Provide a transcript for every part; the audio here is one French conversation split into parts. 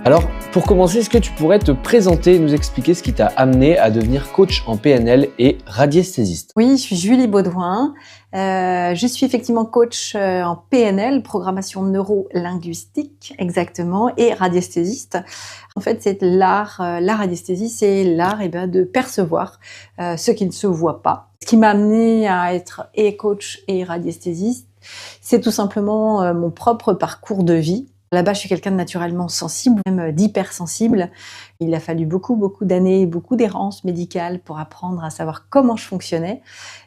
Alors, pour commencer, est-ce que tu pourrais te présenter et nous expliquer ce qui t'a amené à devenir coach en PNL et radiesthésiste? Oui, je suis Julie Baudouin. Je suis effectivement coach en PNL, programmation neuro-linguistique exactement, et radiesthésiste. En fait, c'est l'art, la radiesthésie, c'est l'art de percevoir ce qui ne se voit pas. Ce qui m'a amené à être et coach et radiesthésiste, c'est tout simplement mon propre parcours de vie. Là-bas, je suis quelqu'un de naturellement sensible, même d'hypersensible. Il a fallu beaucoup d'années, beaucoup d'errances médicales pour apprendre à savoir comment je fonctionnais.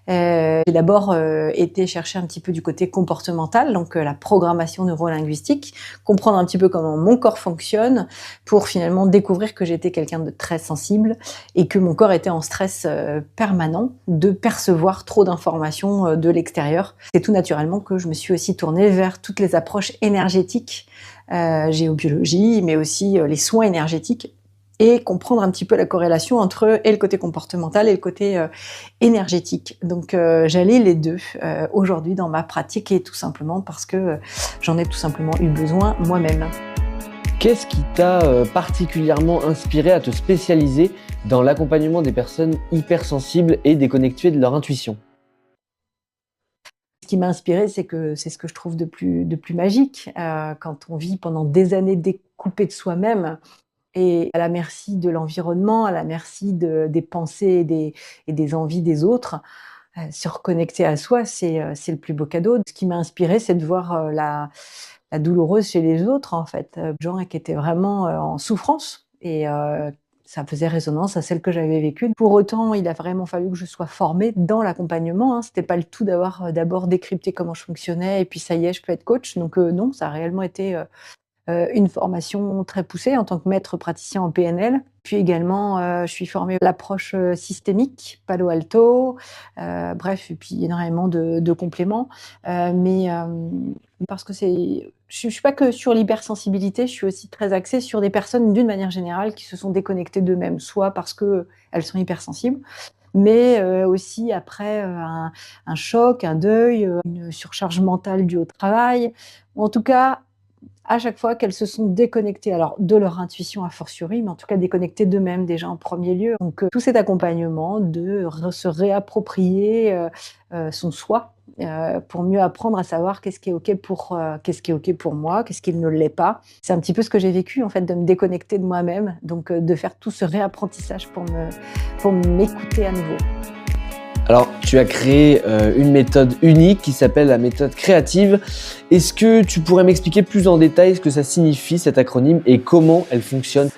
J'ai d'abord été chercher un petit peu du côté comportemental, donc la programmation neurolinguistique, comprendre un petit peu comment mon corps fonctionne pour finalement découvrir que j'étais quelqu'un de très sensible et que mon corps était en stress permanent de percevoir trop d'informations de l'extérieur. C'est tout naturellement que je me suis aussi tournée vers toutes les approches énergétiques, géobiologie, mais aussi les soins énergétiques, et comprendre un petit peu la corrélation entre et le côté comportemental et le côté énergétique. Donc j'allie les deux aujourd'hui dans ma pratique, et tout simplement parce que j'en ai tout simplement eu besoin moi-même. Qu'est-ce qui t'a particulièrement inspiré à te spécialiser dans l'accompagnement des personnes hypersensibles et déconnectées de leur intuition? Ce qui m'a inspirée, c'est ce que je trouve de plus magique quand on vit pendant des années découpé de soi-même et à la merci de l'environnement, à la merci des pensées et des envies des autres. Se reconnecter à soi, c'est le plus beau cadeau. Ce qui m'a inspirée, c'est de voir la douloureuse chez les autres, en fait. Gens qui étaient vraiment en souffrance, et ça faisait résonance à celle que j'avais vécue. Pour autant, il a vraiment fallu que je sois formée dans l'accompagnement, hein. C'était pas le tout d'avoir d'abord décrypté comment je fonctionnais et puis ça y est, je peux être coach. Donc non, ça a réellement été une formation très poussée en tant que maître praticien en PNL. Puis également, je suis formée à l'approche systémique, Palo Alto, bref, et puis énormément de compléments. Mais parce que je suis pas que sur l'hypersensibilité, je suis aussi très axée sur des personnes d'une manière générale qui se sont déconnectées d'eux-mêmes, soit parce qu'elles sont hypersensibles, mais aussi après un choc, un deuil, une surcharge mentale due au travail, ou en tout cas à chaque fois qu'elles se sont déconnectées, alors de leur intuition a fortiori, mais en tout cas déconnectées d'eux-mêmes déjà en premier lieu. Donc tout cet accompagnement de se réapproprier son soi pour mieux apprendre à savoir qu'est-ce qui est OK pour moi, qu'est-ce qui ne l'est pas. C'est un petit peu ce que j'ai vécu en fait, de me déconnecter de moi-même, donc de faire tout ce réapprentissage pour m'écouter à nouveau. Alors, tu as créé une méthode unique qui s'appelle la méthode créative. Est-ce que tu pourrais m'expliquer plus en détail ce que ça signifie, cet acronyme, et comment elle fonctionne?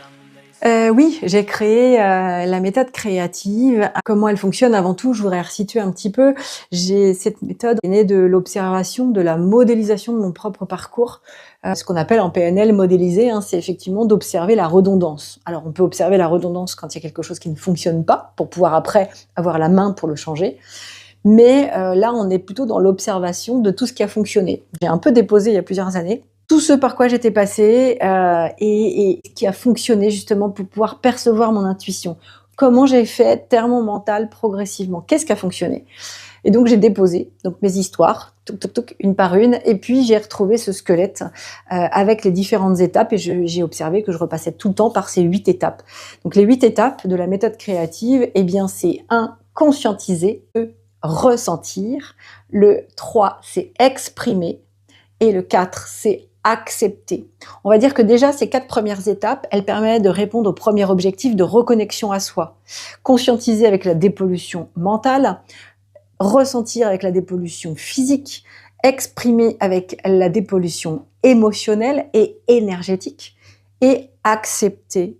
Oui, j'ai créé la méthode créative. Comment elle fonctionne? Avant tout, je voudrais resituer un petit peu. Cette méthode est née de l'observation, de la modélisation de mon propre parcours. Ce qu'on appelle en PNL modéliser, hein, c'est effectivement d'observer la redondance. Alors, on peut observer la redondance quand il y a quelque chose qui ne fonctionne pas, pour pouvoir après avoir la main pour le changer. Mais là, on est plutôt dans l'observation de tout ce qui a fonctionné. J'ai un peu déposé il y a plusieurs années tout ce par quoi j'étais passée et qui a fonctionné justement pour pouvoir percevoir mon intuition. Comment j'ai fait taire mon mental progressivement? Qu'est-ce qui a fonctionné? Et donc j'ai déposé donc mes histoires, une par une, et puis j'ai retrouvé ce squelette avec les différentes étapes, et j'ai observé que je repassais tout le temps par ces 8 étapes. Donc les 8 étapes de la méthode créative, eh bien c'est 1, conscientiser, 2, ressentir, le 3, c'est exprimer, et le 4, c'est accepter. On va dire que déjà, ces 4 premières étapes, elles permettent de répondre au premier objectif de reconnexion à soi. Conscientiser avec la dépollution mentale, ressentir avec la dépollution physique, exprimer avec la dépollution émotionnelle et énergétique, et accepter,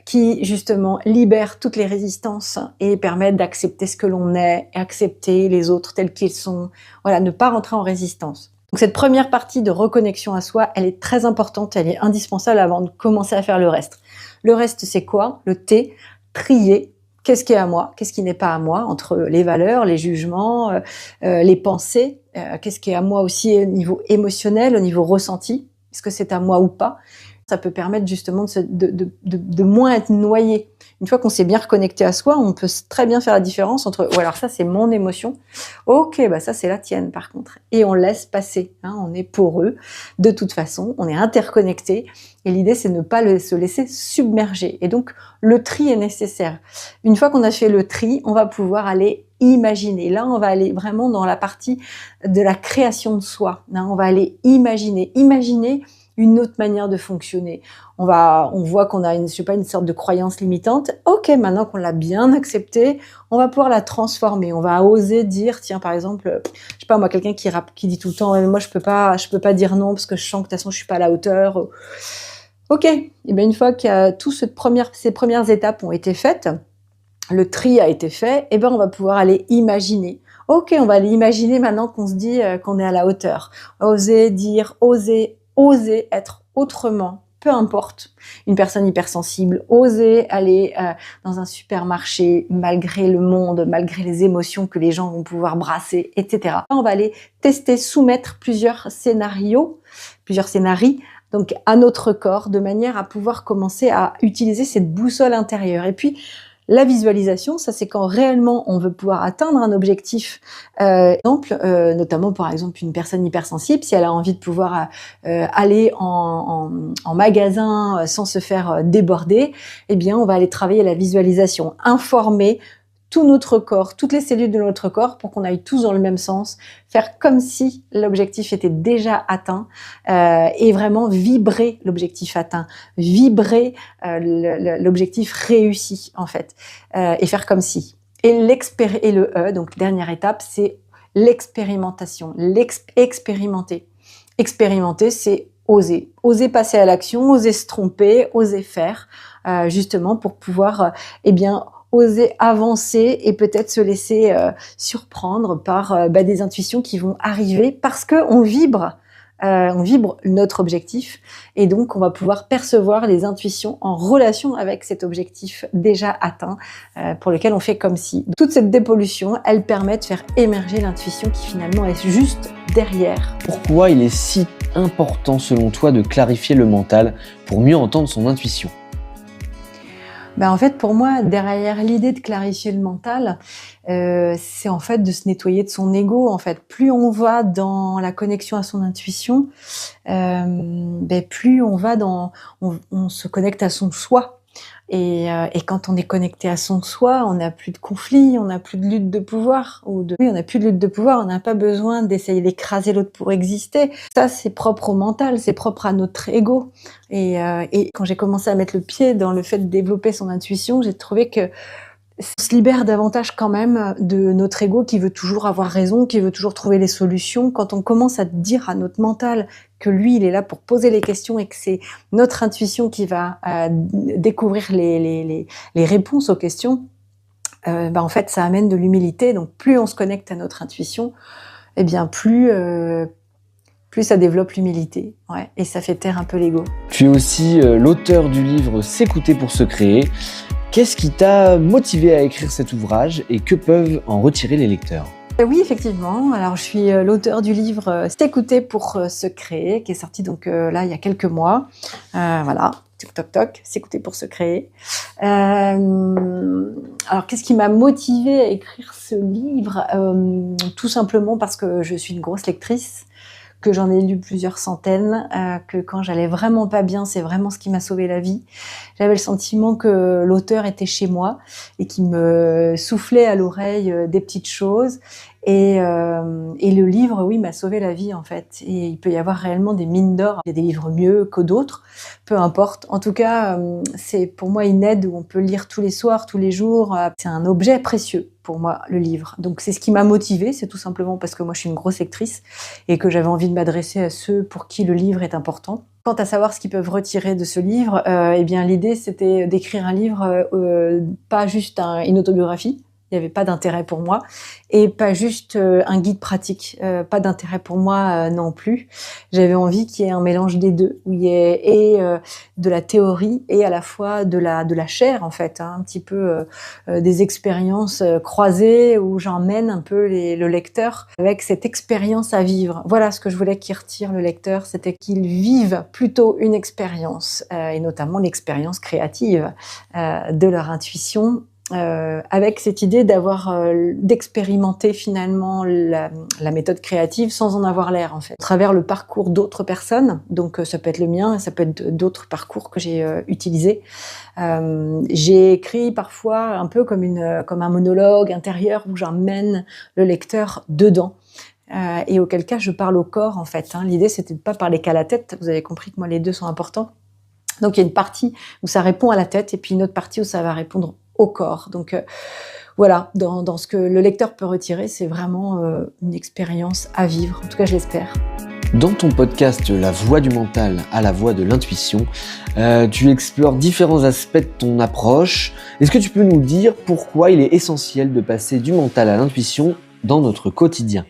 qui justement libère toutes les résistances et permet d'accepter ce que l'on est, et accepter les autres tels qu'ils sont. Voilà, ne pas rentrer en résistance. Donc cette première partie de reconnexion à soi, elle est très importante, elle est indispensable avant de commencer à faire le reste. Le reste, c'est quoi? Le T, trier. Qu'est-ce qui est à moi? Qu'est-ce qui n'est pas à moi? Entre les valeurs, les jugements, les pensées. Qu'est-ce qui est à moi aussi au niveau émotionnel, au niveau ressenti? Est-ce que c'est à moi ou pas? Ça peut permettre justement de moins être noyé. Une fois qu'on s'est bien reconnecté à soi, on peut très bien faire la différence entre ou alors ça c'est mon émotion, ok bah ça c'est la tienne par contre, et on laisse passer. On est poreux de toute façon, on est interconnecté et l'idée c'est de ne pas se laisser submerger. Et donc le tri est nécessaire. Une fois qu'on a fait le tri, on va pouvoir aller imaginer. Là, on va aller vraiment dans la partie de la création de soi. On va aller imaginer une autre manière de fonctionner. On voit qu'on a une sorte de croyance limitante. Ok, maintenant qu'on l'a bien acceptée, on va pouvoir la transformer. On va oser dire, tiens, par exemple, je sais pas moi, quelqu'un qui dit tout le temps, moi je peux pas dire non parce que je sens que de toute façon je suis pas à la hauteur. Ok, et bien une fois que ces premières étapes ont été faites, le tri a été fait, et ben on va pouvoir aller imaginer. Ok, on va aller imaginer maintenant qu'on se dit qu'on est à la hauteur. Oser dire, oser être autrement, peu importe. Une personne hypersensible, oser aller dans un supermarché malgré le monde, malgré les émotions que les gens vont pouvoir brasser, etc. On va aller tester, soumettre plusieurs scénarios, donc à notre corps, de manière à pouvoir commencer à utiliser cette boussole intérieure. Et puis, la visualisation, ça c'est quand réellement on veut pouvoir atteindre un objectif. Notamment par exemple une personne hypersensible, si elle a envie de pouvoir aller en magasin sans se faire déborder, eh bien on va aller travailler la visualisation, informer tout notre corps, toutes les cellules de notre corps pour qu'on aille tous dans le même sens, faire comme si l'objectif était déjà atteint et vraiment vibrer l'objectif atteint, vibrer l'objectif réussi en fait, et faire comme si. Et le E, donc dernière étape, c'est l'expérimentation, expérimenter. Expérimenter, c'est oser passer à l'action, oser se tromper, oser faire, justement pour pouvoir, oser avancer et peut-être se laisser surprendre par des intuitions qui vont arriver parce que on vibre notre objectif et donc on va pouvoir percevoir les intuitions en relation avec cet objectif déjà atteint pour lequel on fait comme si. Toute cette dépollution, elle permet de faire émerger l'intuition qui finalement est juste derrière. Pourquoi il est si important selon toi de clarifier le mental pour mieux entendre son intuition ? En fait, pour moi, derrière l'idée de clarifier le mental, c'est en fait de se nettoyer de son ego. En fait, plus on va dans la connexion à son intuition, plus on se connecte à son soi. Et quand on est connecté à son soi, on n'a plus de conflit, on n'a plus de lutte de pouvoir. On n'a plus de lutte de pouvoir, on n'a pas besoin d'essayer d'écraser l'autre pour exister. Ça, c'est propre au mental, c'est propre à notre ego. Et quand j'ai commencé à mettre le pied dans le fait de développer son intuition, j'ai trouvé que on se libère davantage quand même de notre ego qui veut toujours avoir raison, qui veut toujours trouver les solutions. Quand on commence à dire à notre mental que lui, il est là pour poser les questions et que c'est notre intuition qui va découvrir les réponses aux questions, en fait, ça amène de l'humilité. Donc, plus on se connecte à notre intuition, plus ça développe l'humilité. Ouais, et ça fait taire un peu l'ego. Tu es aussi l'auteur du livre « S'écouter pour se créer ». Qu'est-ce qui t'a motivé à écrire cet ouvrage et que peuvent en retirer les lecteurs ? Oui, effectivement. Alors, je suis l'auteur du livre « S'écouter pour se créer » qui est sorti donc là il y a quelques mois. Voilà, toc toc, s'écouter pour se créer. Alors, qu'est-ce qui m'a motivée à écrire ce livre ? Tout simplement parce que je suis une grosse lectrice, que j'en ai lu plusieurs centaines, que quand j'allais vraiment pas bien, c'est vraiment ce qui m'a sauvé la vie. J'avais le sentiment que l'auteur était chez moi et qui me soufflait à l'oreille des petites choses. Et le livre, oui, m'a sauvé la vie en fait. Et il peut y avoir réellement des mines d'or. Il y a des livres mieux que d'autres, peu importe. En tout cas, c'est pour moi une aide où on peut lire tous les soirs, tous les jours. C'est un objet précieux pour moi, le livre. Donc c'est ce qui m'a motivée, c'est tout simplement parce que moi je suis une grosse lectrice et que j'avais envie de m'adresser à ceux pour qui le livre est important. Quant à savoir ce qu'ils peuvent retirer de ce livre, l'idée c'était d'écrire un livre, pas juste une autobiographie, Il n'y avait pas d'intérêt pour moi et pas juste un guide pratique, pas d'intérêt pour moi non plus. J'avais envie qu'il y ait un mélange des deux, où il y ait de la théorie et à la fois de la chair en fait, hein, un petit peu des expériences croisées où j'emmène un peu le lecteur avec cette expérience à vivre. Voilà ce que je voulais qu'il retire le lecteur, c'était qu'il vive plutôt une expérience et notamment l'expérience créative de leur intuition. Avec cette idée d'expérimenter finalement la méthode créative sans en avoir l'air en fait, à travers le parcours d'autres personnes. Donc ça peut être le mien, ça peut être d'autres parcours que j'ai utilisés. J'ai écrit parfois un peu comme un monologue intérieur où j'emmène le lecteur dedans. Et auquel cas je parle au corps en fait. Hein. L'idée c'était de pas parler qu'à la tête. Vous avez compris que moi les deux sont importants. Donc il y a une partie où ça répond à la tête et puis une autre partie où ça va répondre au corps. Donc voilà, dans ce que le lecteur peut retirer, c'est vraiment une expérience à vivre. En tout cas, je l'espère. Dans ton podcast La voix du mental à la voix de l'intuition, tu explores différents aspects de ton approche. Est-ce que tu peux nous dire pourquoi il est essentiel de passer du mental à l'intuition dans notre quotidien ?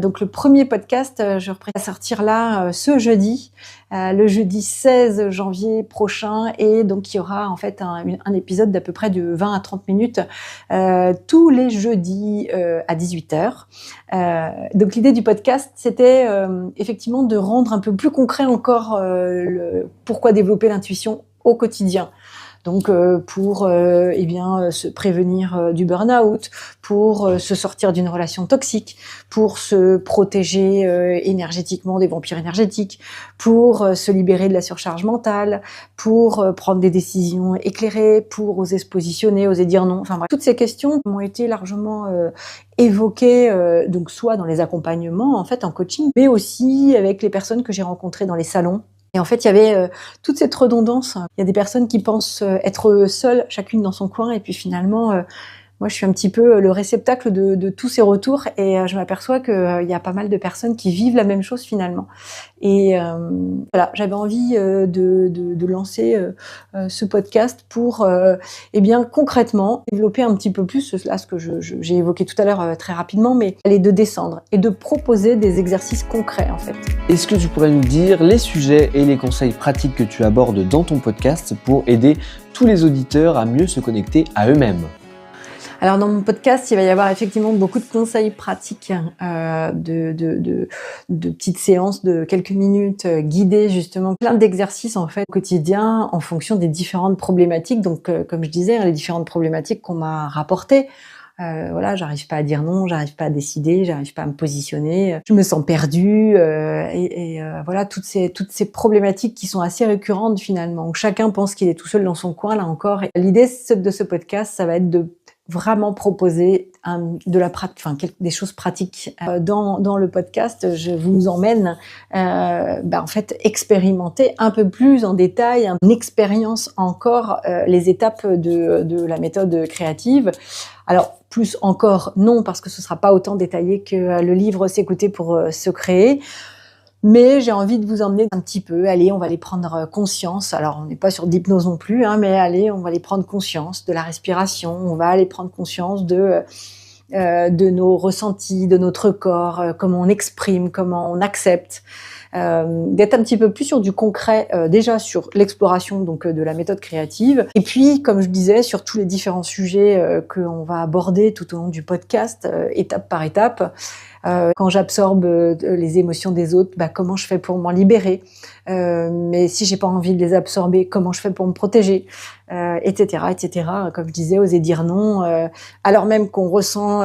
Donc le premier podcast, je reprends à sortir là ce jeudi, le jeudi 16 janvier prochain, et donc il y aura en fait un épisode d'à peu près de 20 à 30 minutes tous les jeudis à 18h. Donc l'idée du podcast, c'était effectivement de rendre un peu plus concret encore pourquoi développer l'intuition au quotidien. Donc pour se prévenir du burn-out, pour se sortir d'une relation toxique, pour se protéger énergétiquement des vampires énergétiques, pour se libérer de la surcharge mentale, pour prendre des décisions éclairées, pour oser se positionner, oser dire non. Enfin bref, toutes ces questions ont été largement évoquées donc soit dans les accompagnements en fait en coaching, mais aussi avec les personnes que j'ai rencontrées dans les salons. Et en fait, il y avait toute cette redondance. Il y a des personnes qui pensent être seules, chacune dans son coin, et puis finalement, moi, je suis un petit peu le réceptacle de tous ces retours, et je m'aperçois qu'il y a pas mal de personnes qui vivent la même chose finalement. Et voilà, j'avais envie de lancer ce podcast pour, concrètement développer un petit peu plus ce que j'ai évoqué tout à l'heure très rapidement, mais aller de descendre et de proposer des exercices concrets en fait. Est-ce que tu pourrais nous dire les sujets et les conseils pratiques que tu abordes dans ton podcast pour aider tous les auditeurs à mieux se connecter à eux-mêmes ? Alors dans mon podcast, il va y avoir effectivement beaucoup de conseils pratiques, de petites séances de quelques minutes guidées justement, plein d'exercices en fait quotidiens en fonction des différentes problématiques. Donc comme je disais, les différentes problématiques qu'on m'a rapportées. Voilà, j'arrive pas à dire non, j'arrive pas à décider, j'arrive pas à me positionner, je me sens perdue voilà toutes ces problématiques qui sont assez récurrentes finalement, où chacun pense qu'il est tout seul dans son coin là encore. Et l'idée de ce podcast, ça va être de vraiment proposer des choses pratiques. Dans le podcast, je vous emmène en fait expérimenter un peu plus en détail, une expérience encore les étapes de la méthode créative. Alors plus encore non, parce que ce sera pas autant détaillé que le livre S'écouter pour se créer. Mais j'ai envie de vous emmener un petit peu. Allez, on va aller prendre conscience. Alors, on n'est pas sur d'hypnose non plus, hein, mais allez, on va aller prendre conscience de la respiration. On va aller prendre conscience de nos ressentis, de notre corps, comment on exprime, comment on accepte. D'être un petit peu plus sur du concret, déjà sur l'exploration donc de la méthode créative, et puis comme je disais sur tous les différents sujets qu'on va aborder tout au long du podcast, étape par étape. Quand j'absorbe les émotions des autres, comment je fais pour m'en libérer, mais si j'ai pas envie de les absorber, comment je fais pour me protéger, etc., etc. Comme je disais, oser dire non, alors même qu'on ressent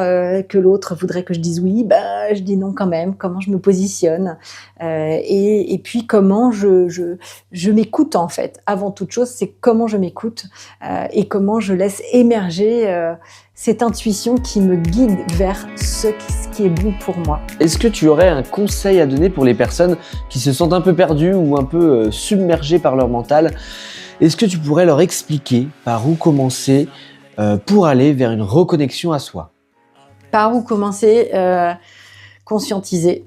que l'autre voudrait que je dise oui, je dis non quand même. Comment je me positionne, et puis comment je m'écoute en fait. Avant toute chose, c'est comment je m'écoute et comment je laisse émerger cette intuition qui me guide vers ce qui est bon pour moi. Est-ce que tu aurais un conseil à donner pour les personnes qui se sentent un peu perdues ou un peu submergées par leur mental ? Est-ce que tu pourrais leur expliquer par où commencer pour aller vers une reconnexion à soi ? Par où commencer ? Conscientiser,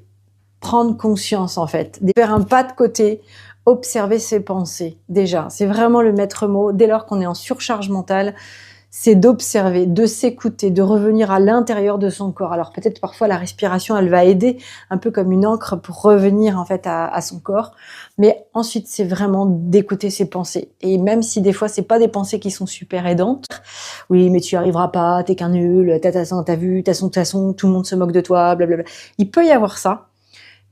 prendre conscience en fait, faire un pas de côté, observer ses pensées déjà. C'est vraiment le maître mot. Dès lors qu'on est en surcharge mentale, c'est d'observer, de s'écouter, de revenir à l'intérieur de son corps. Alors peut-être parfois la respiration, elle va aider, un peu comme une encre pour revenir en fait à son corps. Mais ensuite, c'est vraiment d'écouter ses pensées. Et même si des fois, c'est pas des pensées qui sont super aidantes. Oui, mais tu y arriveras pas, t'es qu'un nul, t'as vu, t'as son, tout le monde se moque de toi, blablabla. Il peut y avoir ça.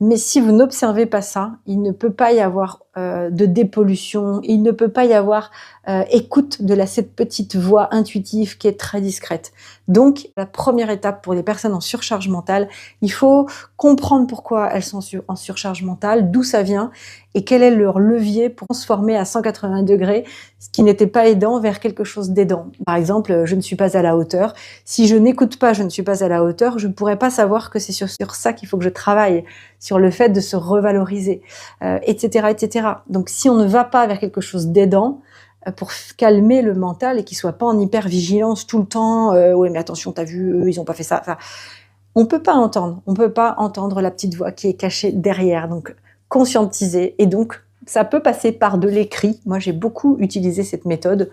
Mais si vous n'observez pas ça, il ne peut pas y avoir de dépollution, il ne peut pas y avoir écoute de cette petite voix intuitive qui est très discrète. Donc, la première étape pour les personnes en surcharge mentale, il faut comprendre pourquoi elles sont en surcharge mentale, d'où ça vient et quel est leur levier pour transformer à 180 degrés ce qui n'était pas aidant vers quelque chose d'aidant. Par exemple, je ne suis pas à la hauteur. Si je n'écoute pas, je ne suis pas à la hauteur, je ne pourrais pas savoir que c'est sur ça qu'il faut que je travaille, sur le fait de se revaloriser, etc., etc. Donc, si on ne va pas vers quelque chose d'aidant, pour calmer le mental et qu'il soit pas en hyper-vigilance tout le temps, ouais, mais attention, t'as vu, eux, ils ont pas fait ça. Enfin, on peut pas entendre la petite voix qui est cachée derrière. Donc, conscientiser. Et donc, ça peut passer par de l'écrit. Moi, j'ai beaucoup utilisé cette méthode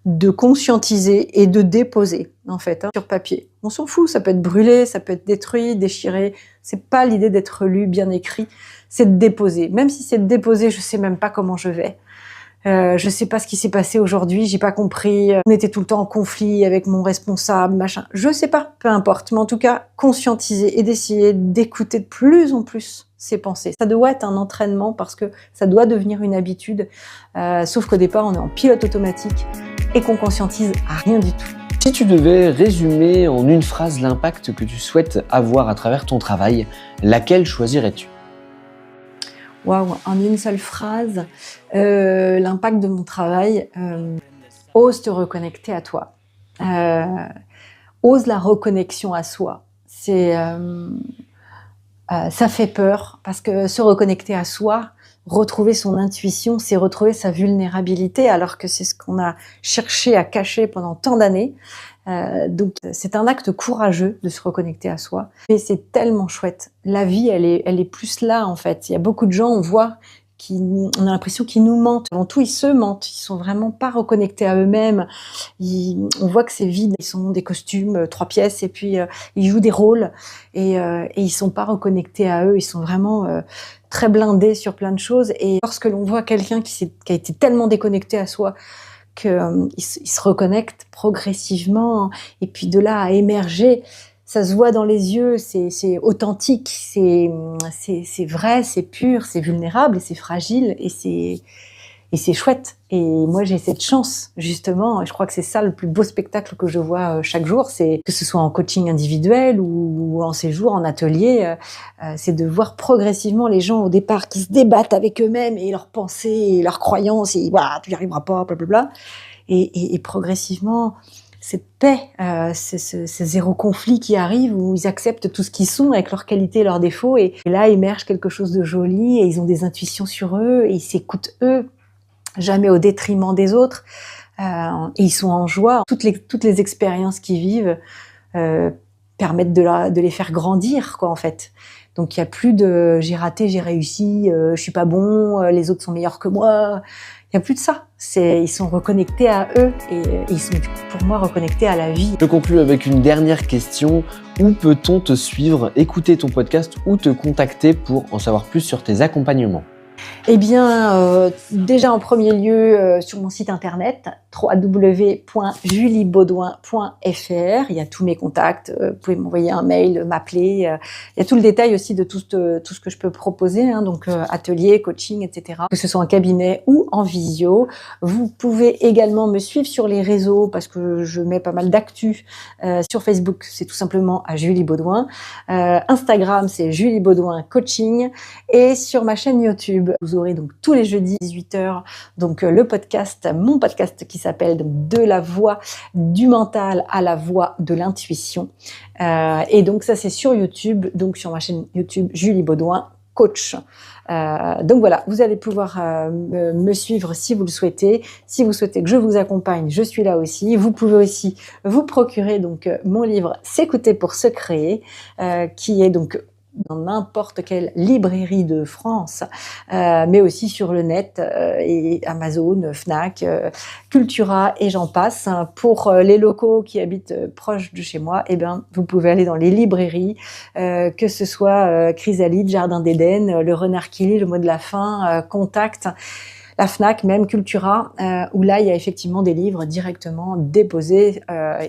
de conscientiser et de déposer, en fait, sur papier. On s'en fout, ça peut être brûlé, ça peut être détruit, déchiré. C'est pas l'idée d'être lu, bien écrit. C'est de déposer. Même si c'est de déposer, je sais même pas comment je vais. Je sais pas ce qui s'est passé aujourd'hui, j'ai pas compris. On était tout le temps en conflit avec mon responsable, machin. Je sais pas, peu importe. Mais en tout cas, conscientiser et d'essayer d'écouter de plus en plus ses pensées. Ça doit être un entraînement parce que ça doit devenir une habitude. Sauf qu'au départ, on est en pilote automatique et qu'on conscientise à rien du tout. Si tu devais résumer en une phrase l'impact que tu souhaites avoir à travers ton travail, laquelle choisirais-tu ? Waouh, en une seule phrase, l'impact de mon travail, ose te reconnecter à toi. Ose la reconnexion à soi. Ça fait peur parce que se reconnecter à soi, retrouver son intuition, c'est retrouver sa vulnérabilité alors que c'est ce qu'on a cherché à cacher pendant tant d'années. Donc c'est un acte courageux de se reconnecter à soi. Et c'est tellement chouette. La vie, elle est plus là en fait. Il y a beaucoup de gens, on a l'impression qu'ils nous mentent. Avant tout, ils se mentent. Ils sont vraiment pas reconnectés à eux-mêmes. On voit que c'est vide. Ils sont des costumes, 3 pièces, et puis ils jouent des rôles. Et ils sont pas reconnectés à eux. Ils sont vraiment très blindés sur plein de choses. Et lorsque l'on voit quelqu'un qui a été tellement déconnecté à soi, qu'il se reconnecte progressivement, et puis de là à émerger, ça se voit dans les yeux, c'est authentique, c'est vrai, c'est pur, c'est vulnérable, et c'est fragile, et c'est chouette. Et moi, j'ai cette chance, justement, et je crois que c'est ça le plus beau spectacle que je vois chaque jour, c'est que ce soit en coaching individuel ou en séjour, en atelier, c'est de voir progressivement les gens au départ qui se débattent avec eux-mêmes et leurs pensées et leurs croyances, et voilà, tu n'y arriveras pas, blablabla. Et progressivement, cette paix, ce zéro conflit qui arrive, où ils acceptent tout ce qu'ils sont avec leurs qualités et leurs défauts, et là émerge quelque chose de joli, et ils ont des intuitions sur eux, et ils s'écoutent eux, jamais au détriment des autres, et ils sont en joie. Toutes les expériences qu'ils vivent permettent de les faire grandir, quoi, en fait. Donc il y a plus de j'ai raté, j'ai réussi, je suis pas bon, les autres sont meilleurs que moi. Il y a plus de ça. Ils sont reconnectés à eux, et ils sont pour moi reconnectés à la vie. Je conclue avec une dernière question. Où peut-on te suivre, écouter ton podcast ou te contacter pour en savoir plus sur tes accompagnements ? Eh bien, déjà en premier lieu, sur mon site internet, www.juliebaudouin.fr. Il y a tous mes contacts. Vous pouvez m'envoyer un mail, m'appeler. Il y a tout le détail aussi de tout ce que je peux proposer, hein, donc atelier, coaching, etc. Que ce soit en cabinet ou en visio. Vous pouvez également me suivre sur les réseaux parce que je mets pas mal d'actu. Sur Facebook, c'est tout simplement à Julie Baudouin. Instagram, c'est Julie Baudouin Coaching. Et sur ma chaîne YouTube, vous aurez donc tous les jeudis 18h donc mon podcast qui s'appelle donc De la voix du mental à la voix de l'intuition. Et donc ça c'est sur YouTube, donc sur ma chaîne YouTube Julie Baudouin Coach. Donc voilà, vous allez pouvoir me suivre si vous le souhaitez. Si vous souhaitez que je vous accompagne, je suis là aussi. Vous pouvez aussi vous procurer donc mon livre S'écouter pour se créer, qui est donc dans n'importe quelle librairie de France, mais aussi sur le net, et Amazon, Fnac, Cultura et j'en passe. Pour les locaux qui habitent proche de chez moi, eh bien, vous pouvez aller dans les librairies, que ce soit Chrysalide, Jardin d'Éden, Le Renard qui lit, Le mot de la fin, Contact, la Fnac, même Cultura, où là, il y a effectivement des livres directement déposés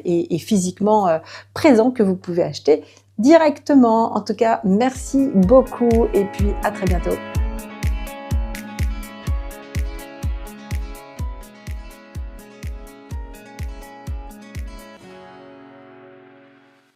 et physiquement présents que vous pouvez acheter directement. En tout cas, merci beaucoup et puis à très bientôt.